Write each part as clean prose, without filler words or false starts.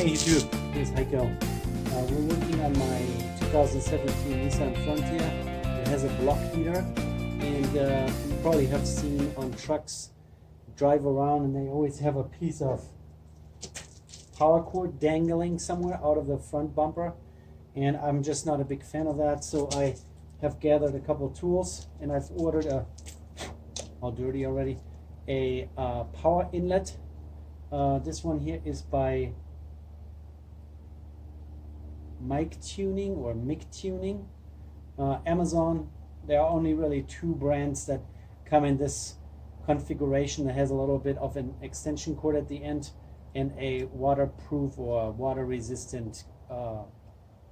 Hey YouTube, here's Heiko. We're working on my 2017 Nissan Frontier. It has a block heater, and you probably have seen on trucks drive around and they always have a piece of power cord dangling somewhere out of the front bumper, and I'm just not a big fan of that. So I have gathered a couple tools, and I've ordered all dirty already, a power inlet. This one here is by Mic Tuning or Mic Tuning. Amazon. There are only really two brands that come in this configuration that has a little bit of an extension cord at the end and a waterproof or water resistant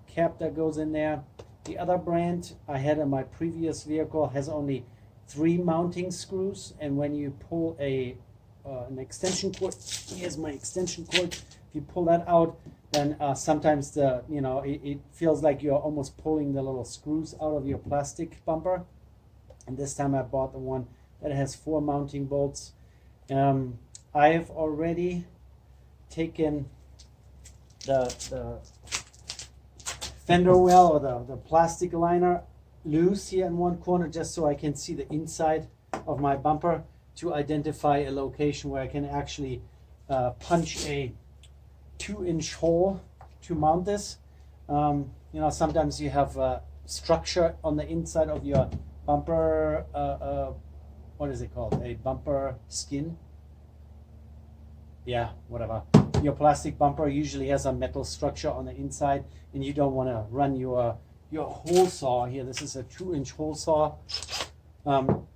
cap that goes in there. The other brand I had in my previous vehicle has only 3 mounting screws, and when you pull an extension cord, here's my extension cord, if you pull that out, then sometimes it feels like you're almost pulling the little screws out of your plastic bumper. And this time I bought the one that has 4 mounting bolts. I have already taken the fender well or the plastic liner loose here in one corner, just so I can see the inside of my bumper to identify a location where I can actually punch a 2-inch hole to mount this. Sometimes you have structure on the inside of your bumper. What is it called? A bumper skin? Yeah, whatever. Your plastic bumper usually has a metal structure on the inside, and you don't want to run your hole saw here. This is a 2-inch hole saw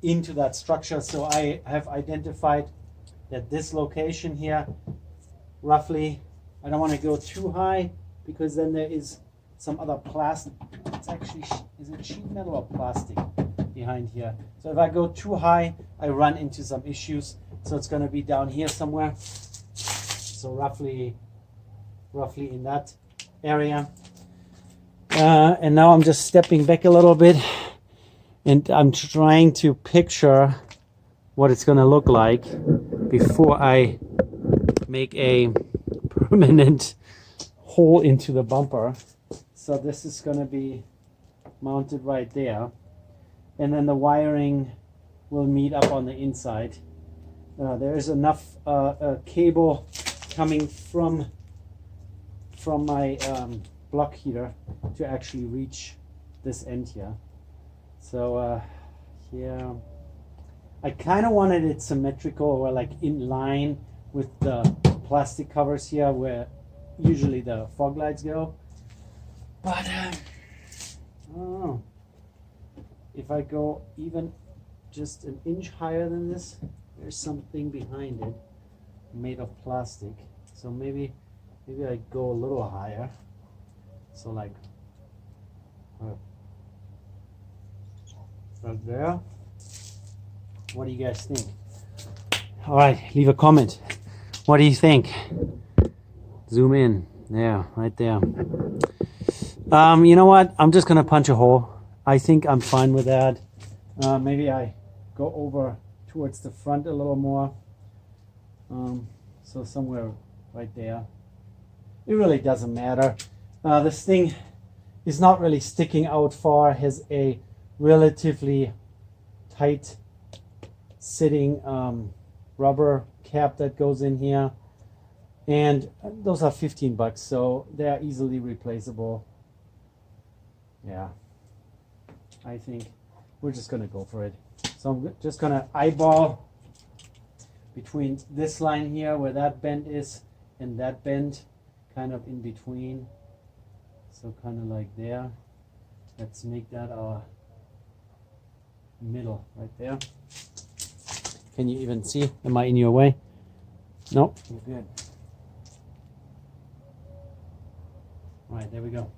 into that structure. So I have identified that this location here, roughly, I don't want to go too high because then there is some other plastic. It's actually, is it sheet metal or plastic behind here? So if I go too high, I run into some issues. So it's going to be down here somewhere. So roughly in that area. And now I'm just stepping back a little bit, and I'm trying to picture what it's going to look like before I make a permanent hole into the bumper. So this is going to be mounted right there, and then the wiring will meet up on the inside. There is enough cable coming from my block heater to actually reach this end here. So yeah, I kind of wanted it symmetrical or like in line with the plastic covers here where usually the fog lights go, but I don't know. If I go even just an inch higher than this, there's something behind it made of plastic. So maybe I go a little higher. So like right there. What do you guys think? All right, leave a comment. What do you think? Zoom in. There, right there. You know what? I'm just gonna punch a hole. I think I'm fine with that. Maybe I go over towards the front a little more. So somewhere right there. It really doesn't matter. This thing is not really sticking out far. Has a relatively tight sitting rubber cap that goes in here, and those are $15, so they are easily replaceable. Yeah, I think we're just gonna go for it. So I'm just gonna eyeball between this line here where that bend is and that bend, kind of in between. So kind of like there. Let's make that our middle right there. Can you even see? Am I in your way? No, you're good. All right, there we go.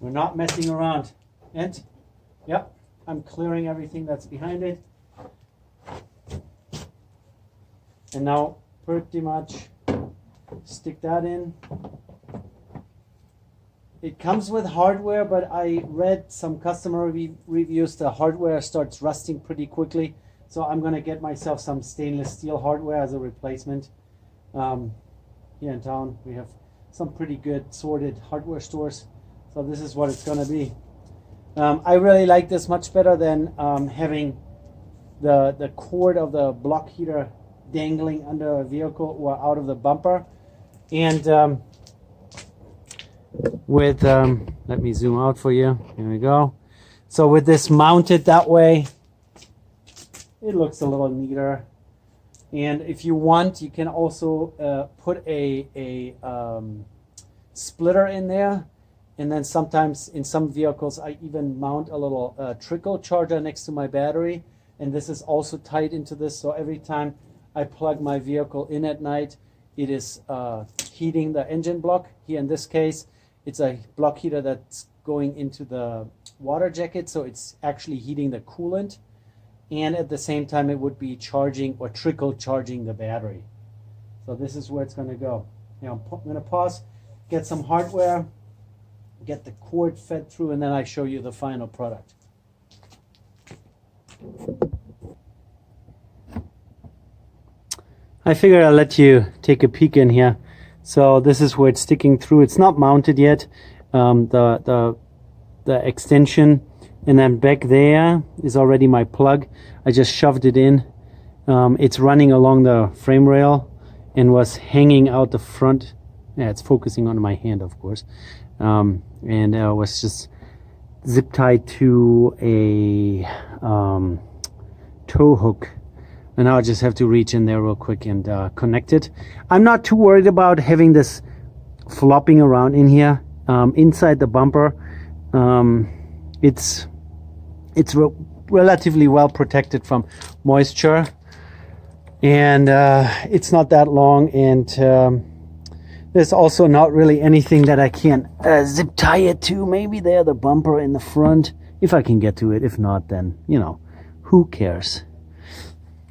We're not messing around. And, yep, I'm clearing everything that's behind it. And now pretty much stick that in It comes with hardware, but I read some customer reviews. The hardware starts rusting pretty quickly, so I'm gonna get myself some stainless steel hardware as a replacement. Here in town, we have some pretty good sorted hardware stores, so this is what it's gonna be. I really like this much better than having the cord of the block heater dangling under a vehicle or out of the bumper. And with let me zoom out for you. Here we go. So with this mounted that way, it looks a little neater. And if you want, you can also put a splitter in there. And then sometimes in some vehicles, I even mount a little trickle charger next to my battery. And this is also tied into this. So every time I plug my vehicle in at night, it is heating the engine block. Here in this case, it's a block heater that's going into the water jacket. So it's actually heating the coolant. And at the same time, it would be charging or trickle charging the battery. So this is where it's going to go. Now I'm going to pause, get some hardware, get the cord fed through, and then I show you the final product. I figured I'll let you take a peek in here. So this is where it's sticking through. It's not mounted yet. The extension, and then back there is already my plug. I just shoved it in. It's running along the frame rail and was hanging out the front. Yeah, it's focusing on my hand, of course. And was just zip tied to a tow hook. And now I just have to reach in there real quick and connect it. I'm not too worried about having this flopping around in here. Inside the bumper, it's relatively well protected from moisture, and it's not that long, and there's also not really anything that I can't zip tie it to. Maybe there, the bumper in the front, if I can get to it. If not, then, you know, who cares?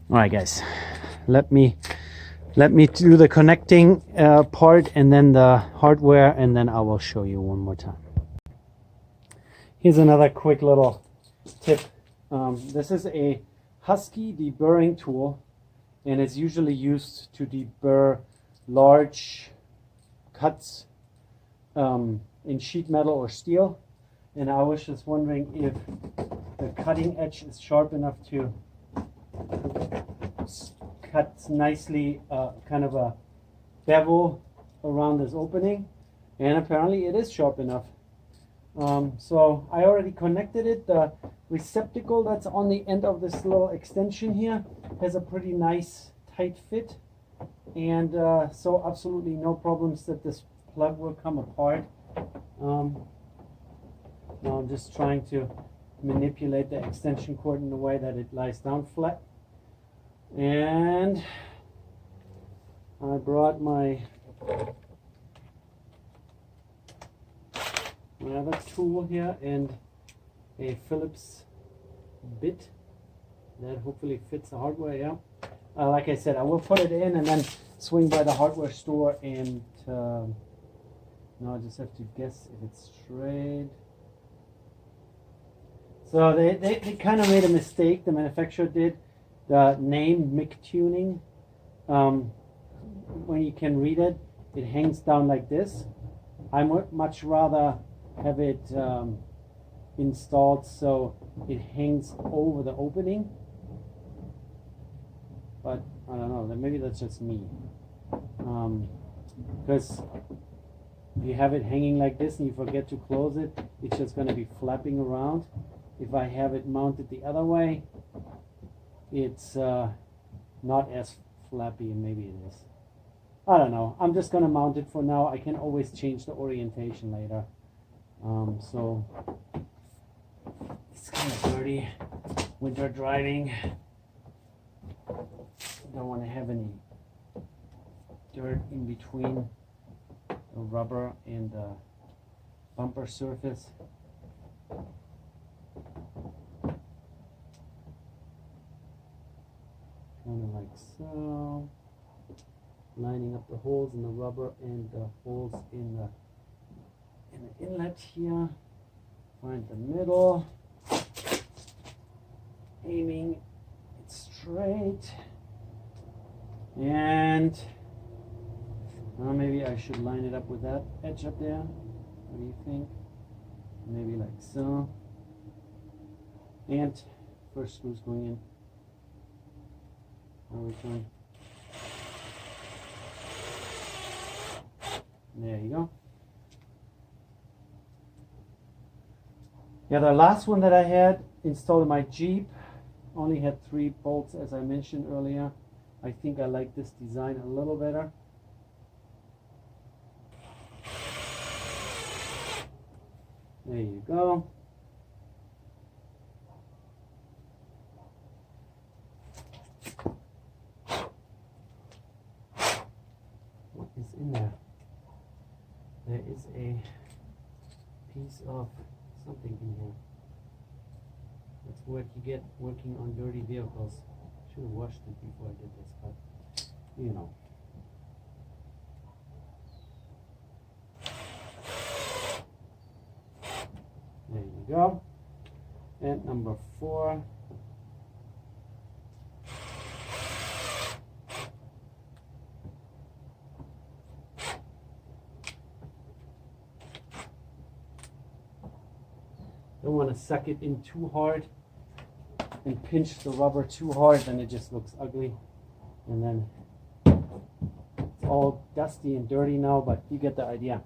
All right, guys, let me do the connecting part and then the hardware, and then I will show you one more time. Here's another quick little tip. This is a Husky deburring tool, and it's usually used to deburr large cuts in sheet metal or steel. And I was just wondering if the cutting edge is sharp enough to cut nicely, kind of a bevel around this opening, and apparently it is sharp enough. So I already connected it. The receptacle that's on the end of this little extension here has a pretty nice tight fit, and so absolutely no problems that this plug will come apart. Now I'm just trying to manipulate the extension cord in a way that it lies down flat. And I brought my other tool here and a Phillips bit that hopefully fits the hardware. Yeah, like I said, I will put it in and then swing by the hardware store, and now I just have to guess if it's straight. So they kind of made a mistake, the manufacturer did. The name McTuning, when you can read it, it hangs down like this. I would much rather have it installed so it hangs over the opening. But I don't know, maybe that's just me. Because if you have it hanging like this and you forget to close it, it's just going to be flapping around. If I have it mounted the other way, it's not as flappy, and maybe it is. I don't know. I'm just going to mount it for now. I can always change the orientation later. So it's kind of dirty. Winter driving. Don't want to have any dirt in between the rubber and the bumper surface. Kind of like so, lining up the holes in the rubber and the holes in the inlet. here, find the middle, aiming it straight, and maybe I should line it up with that edge up there. What do you think? Maybe like so. And first screw's going in. How are we going? There you go. Yeah, the last one that I had installed in my Jeep only had 3 bolts, as I mentioned earlier. I think I like this design a little better. There you go. What is in there? There is a piece of something in here. That's what you get working on dirty vehicles. Should have washed it before I did this, but you know. There you go. And number 4. Don't want to suck it in too hard and pinch the rubber too hard, then it just looks ugly. And then it's all dusty and dirty now, but you get the idea.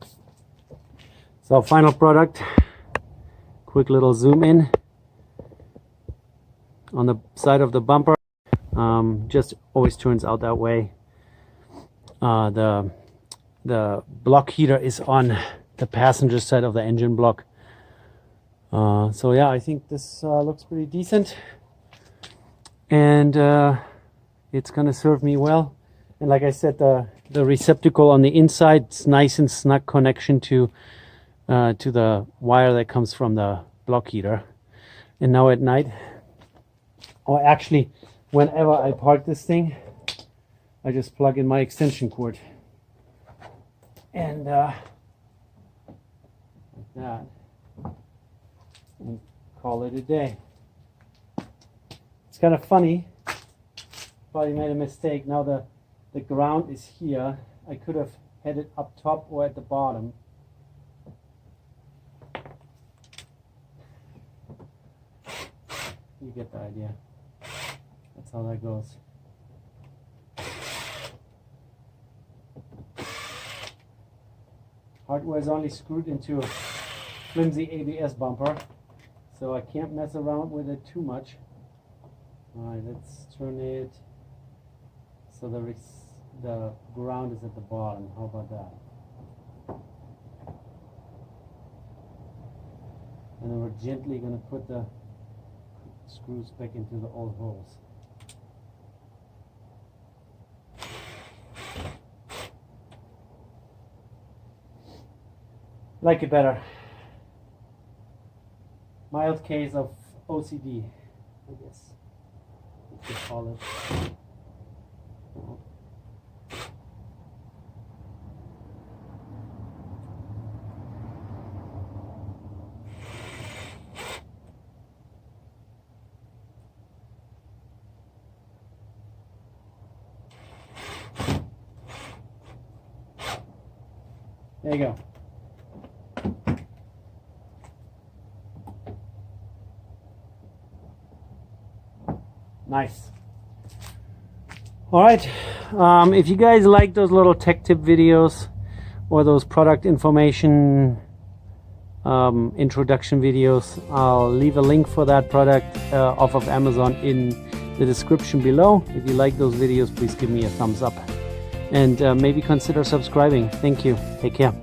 So final product. Quick little zoom in on the side of the bumper. Just always turns out that way. The block heater is on the passenger side of the engine block. So yeah, I think this looks pretty decent, and it's gonna serve me well. And like I said, the receptacle on the inside, it's nice and snug connection to the wire that comes from the block heater. And now at night, or actually whenever I park this thing, I just plug in my extension cord, and like that, and call it a day. It's kind of funny, probably made a mistake. Now the ground is here. I could have had it up top or at the bottom. You get the idea. That's how that goes. Hardware is only screwed into a flimsy ABS bumper, so I can't mess around with it too much. Alright, let's turn it so the ground is at the bottom. How about that? And then we're gently going to put the screws back into the old holes. Like it better. Mild case of OCD, I guess you could call it. There you go. Nice. All right. If you guys like those little tech tip videos or those product information introduction videos, I'll leave a link for that product off of Amazon in the description below. If you like those videos, please give me a thumbs up and maybe consider subscribing. Thank you. Take care.